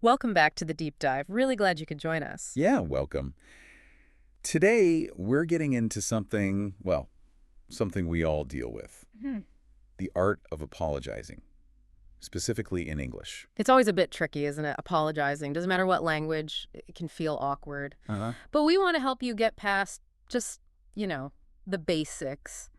Welcome back to the deep dive. Really glad you could join us. Yeah, welcome. Today, we're getting into something, well, something we all deal with. Hmm. The art of apologizing, specifically in English. It's always a bit tricky, isn't it? Apologizing. Doesn't matter what language, it can feel awkward. Uh-huh. But we want to help you get past just, the basics.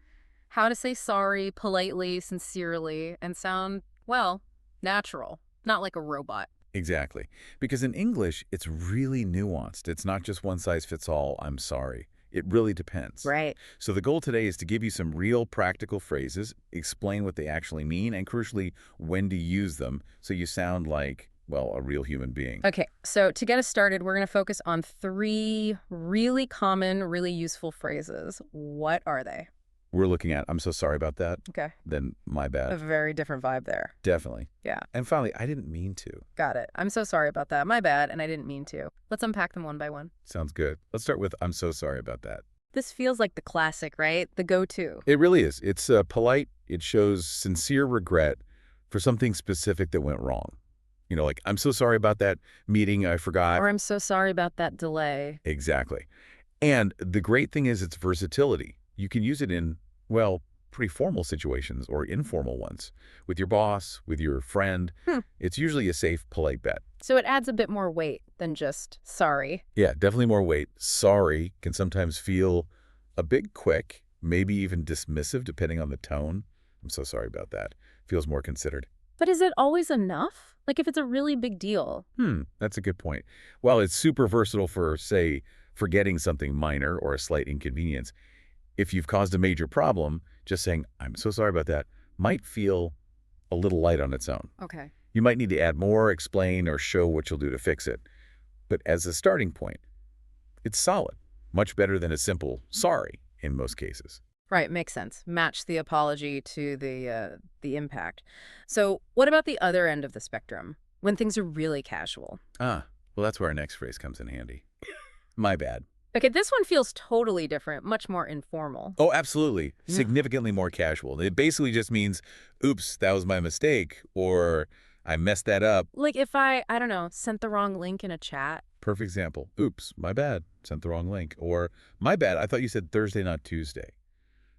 How to say sorry politely, sincerely, and sound, well, natural, not like a robot. Exactly. Because in English, it's really nuanced. It's not just one size fits all, I'm sorry. It really depends. Right. So the goal today is to give you some real practical phrases, explain what they actually mean, and crucially, when to use them so you sound like, well, a real human being. Okay, so to get us started, we're going to focus on three really common, really useful phrases. What are they? We're looking at, I'm so sorry about that, Okay. then my A bad. very different vibe there. Definitely. Yeah. And finally, I didn't mean to. Got it. I'm so sorry about that. My bad, and I didn't mean to. Let's unpack them one by one. Sounds good. Let's start with, I'm so sorry about that. This feels like the classic, right? The go-to. It really is. It's polite. It shows sincere regret for something specific that went wrong. Like, I'm so sorry about that meeting. I forgot. Or I'm so sorry about that delay. Exactly. And the great thing is its versatility. You can use it in, well, pretty formal situations or informal ones. With your boss, with your friend. Hmm. It's usually a safe, polite bet. So it adds a bit more weight than just sorry. Yeah, definitely more weight. Sorry can sometimes feel a bit quick, maybe even dismissive depending on the tone. I'm so sorry about that. Feels more considered. But is it always enough? Like if it's a really big deal? That's a good point. While it's super versatile for, say, forgetting something minor or a slight inconvenience, if you've caused a major problem, just saying, I'm so sorry about that, might feel a little light on its own. Okay. You might need to add more, explain, or show what you'll do to fix it. But as a starting point, it's solid. Much better than a simple sorry in most cases. Right, makes sense. Match the apology to the impact. So what about the other end of the spectrum, when things are really casual? Well, that's where our next phrase comes in handy. My bad. Okay, this one feels totally different, much more informal. Oh, absolutely. Yeah. Significantly more casual. It basically just means, oops, that was my mistake, or I messed that up. Like if I don't know, sent the wrong link in a chat. Perfect example. Oops, my bad. Sent the wrong link. Or, my bad, I thought you said Thursday, not Tuesday.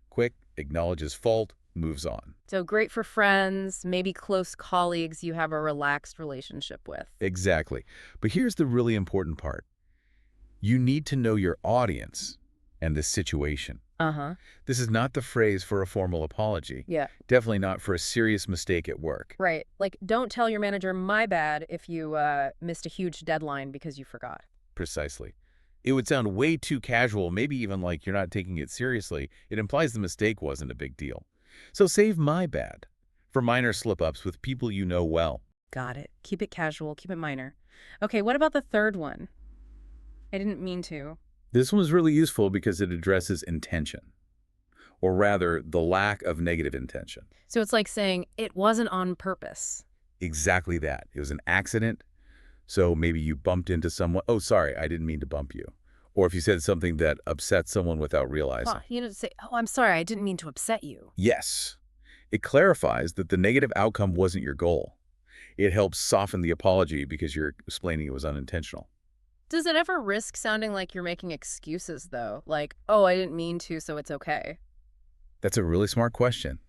Quick, acknowledges fault, moves on. So great for friends, maybe close colleagues you have a relaxed relationship with. Exactly. But here's the really important part. You need to know your audience and the situation. Uh-huh. This is not the phrase for a formal apology. Yeah, Definitely not for a serious mistake at work. right. Like don't tell your manager my bad if you missed a huge deadline because you forgot. Precisely. It would sound way too casual, maybe even like you're not taking it seriously. It implies the mistake wasn't a big deal. So save my bad for minor slip-ups with people you know well. Got it. Keep it casual, keep it minor. Okay, what about the third one? I didn't mean to. This one is really useful because it addresses intention, or rather, the lack of negative intention. So it's like saying it wasn't on purpose. Exactly that. It was an accident, so maybe you bumped into someone. Oh, sorry, I didn't mean to bump you. Or if you said something that upset someone without realizing. Huh, say, oh, I'm sorry, I didn't mean to upset you. Yes. It clarifies that the negative outcome wasn't your goal. It helps soften the apology because you're explaining it was unintentional. Does it ever risk sounding like you're making excuses, though? Like, oh, I didn't mean to, so it's okay. That's a really smart question.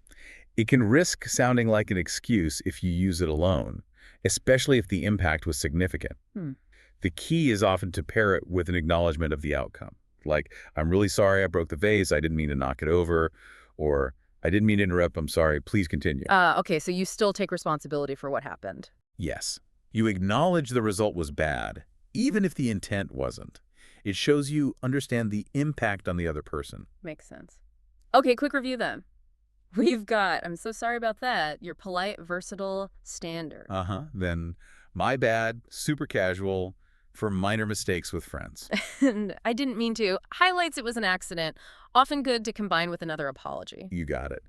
It can risk sounding like an excuse if you use it alone, especially if the impact was significant. Hmm. The key is often to pair it with an acknowledgement of the outcome. Like, I'm really sorry I broke the vase, I didn't mean to knock it over, or I didn't mean to interrupt, I'm sorry, please continue. Okay, so you still take responsibility for what happened. Yes. You acknowledge the result was bad, even if the intent wasn't. It shows you understand the impact on the other person. Makes sense. Okay, quick review then. We've got, I'm so sorry about that, your polite, versatile, standard. Then, my bad, super casual, for minor mistakes with friends. And I didn't mean to. Highlights it was an accident. Often good to combine with another apology. You got it.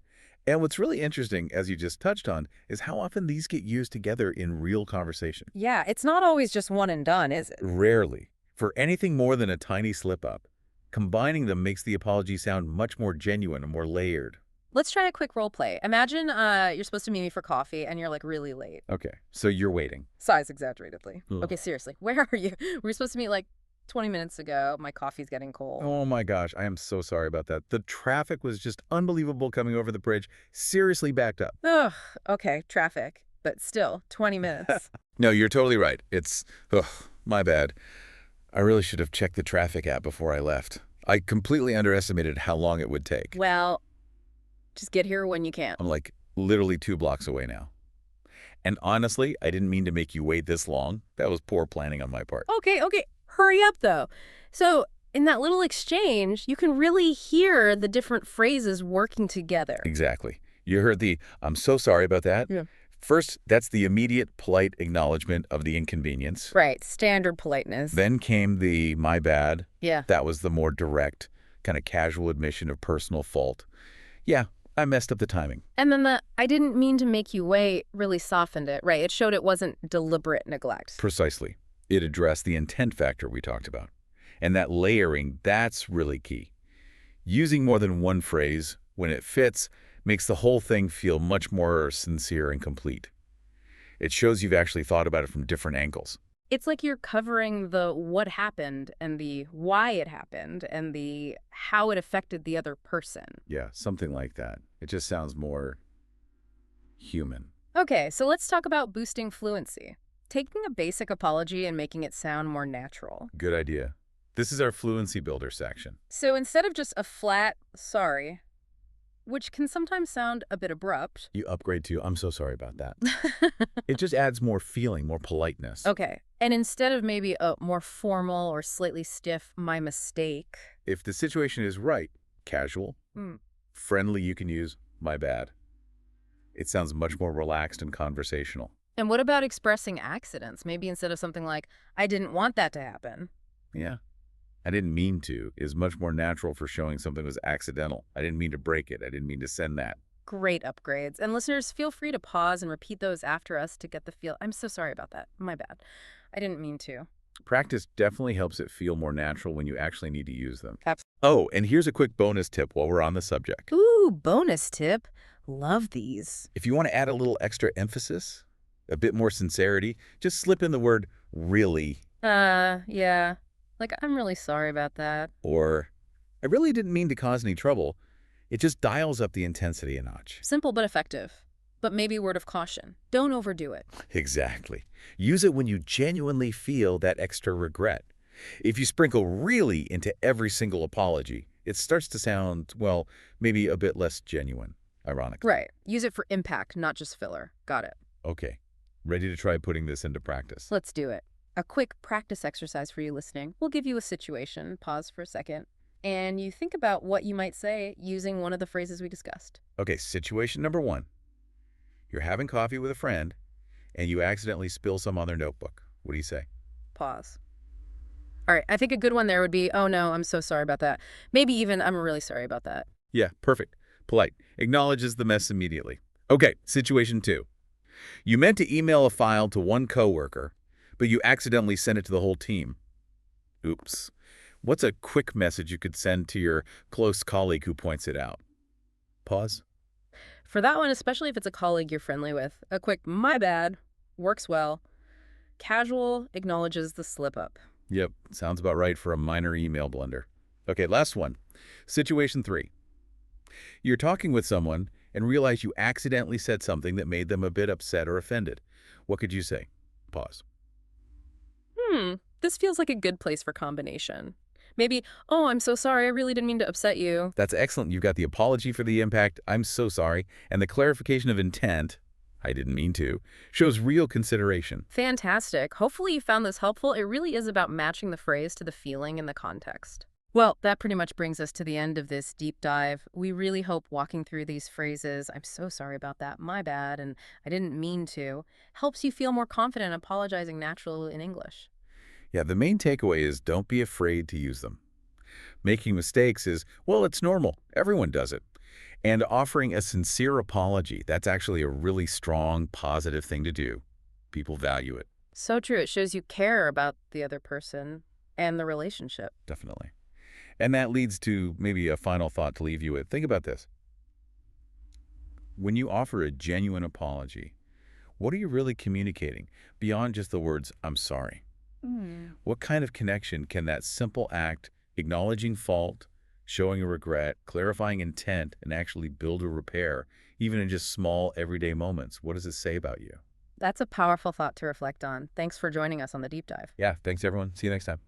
And what's really interesting, as you just touched on, is how often these get used together in real conversation. Yeah, it's not always just one and done, is it? Rarely. For anything more than a tiny slip-up, combining them makes the apology sound much more genuine and more layered. Let's try a quick role play. Imagine you're supposed to meet me for coffee and you're like really late. Okay, so you're waiting. Sighs exaggeratedly. Ugh. Okay, seriously, where are you? We were supposed to meet like 20 minutes ago. My coffee's getting cold. Oh my gosh, I am so sorry about that. The traffic was just unbelievable coming over the bridge. Seriously backed up. Ugh, okay, traffic. But still, 20 minutes. No, you're totally right. Ugh, my bad. I really should have checked the traffic app before I left. I completely underestimated how long it would take. Well, just get here when you can. I'm like literally 2 blocks away now. And honestly, I didn't mean to make you wait this long. That was poor planning on my part. Okay, hurry up though. So, in that little exchange, you can really hear the different phrases working together. Exactly. You heard the, I'm so sorry about that. Yeah. First, that's the immediate, polite acknowledgement of the inconvenience. Right, standard politeness. Then came the, my bad. Yeah. That was the more direct, kind of casual admission of personal fault. Yeah, I messed up the timing. And then the, I didn't mean to make you wait, really softened it, right? It showed it wasn't deliberate neglect. Precisely. It addressed the intent factor we talked about. And that layering, that's really key. Using more than one phrase, when it fits, makes the whole thing feel much more sincere and complete. It shows you've actually thought about it from different angles. It's like you're covering the what happened and the why it happened and the how it affected the other person. Yeah, something like that. It just sounds more human. Okay, so let's talk about boosting fluency. Taking a basic apology and making it sound more natural. Good idea. This is our fluency builder section. So instead of just a flat sorry, which can sometimes sound a bit abrupt. You upgrade to, I'm so sorry about that. It just adds more feeling, more politeness. Okay, and instead of maybe a more formal or slightly stiff, my mistake. If the situation is right, casual, friendly, you can use, my bad. It sounds much more relaxed and conversational. And what about expressing accidents? Maybe instead of something like, I didn't want that to happen. Yeah. I didn't mean to is much more natural for showing something was accidental. I didn't mean to break it. I didn't mean to send that. Great upgrades. And listeners, feel free to pause and repeat those after us to get the feel. I'm so sorry about that. My bad. I didn't mean to. Practice definitely helps it feel more natural when you actually need to use them. Absolutely. Oh, and here's a quick bonus tip while we're on the subject. Ooh, bonus tip. Love these. If you want to add a little extra emphasis, a bit more sincerity, just slip in the word really. Yeah. Like, I'm really sorry about that. Or, I really didn't mean to cause any trouble. It just dials up the intensity a notch. Simple but effective. But maybe a word of caution. Don't overdo it. Exactly. Use it when you genuinely feel that extra regret. If you sprinkle really into every single apology, it starts to sound, well, maybe a bit less genuine, ironically. Right. Use it for impact, not just filler. Got it. Okay. Ready to try putting this into practice? Let's do it. A quick practice exercise for you listening. We'll give you a situation, pause for a second, and you think about what you might say using one of the phrases we discussed. Okay, situation number 1. You're having coffee with a friend, and you accidentally spill some on their notebook. What do you say? Pause. All right, I think a good one there would be, oh no, I'm so sorry about that. Maybe even, I'm really sorry about that. Yeah, perfect. Polite. Acknowledges the mess immediately. Okay, situation 2. You meant to email a file to one coworker, but you accidentally sent it to the whole team. Oops. What's a quick message you could send to your close colleague who points it out? Pause. For that one, especially if it's a colleague you're friendly with, a quick my bad works well. Casual acknowledges the slip up. Yep, sounds about right for a minor email blunder. Okay, last one. Situation 3. You're talking with someone and realize you accidentally said something that made them a bit upset or offended. What could you say? Pause. This feels like a good place for combination. Maybe, oh, I'm so sorry, I really didn't mean to upset you. That's excellent. You've got the apology for the impact, I'm so sorry, and the clarification of intent, I didn't mean to, shows real consideration. Fantastic. Hopefully you found this helpful. It really is about matching the phrase to the feeling and the context. Well, that pretty much brings us to the end of this deep dive. We really hope walking through these phrases, I'm so sorry about that, my bad, and I didn't mean to, helps you feel more confident apologizing naturally in English. Yeah, the main takeaway is don't be afraid to use them. Making mistakes is, well, it's normal. Everyone does it. And offering a sincere apology, that's actually a really strong, positive thing to do. People value it. So true. It shows you care about the other person and the relationship. Definitely. And that leads to maybe a final thought to leave you with. Think about this. When you offer a genuine apology, what are you really communicating beyond just the words, I'm sorry? Hmm. What kind of connection can that simple act, acknowledging fault, showing a regret, clarifying intent, and actually build a repair, even in just small everyday moments? What does it say about you? That's a powerful thought to reflect on. Thanks for joining us on the deep dive. Yeah, thanks everyone. See you next time.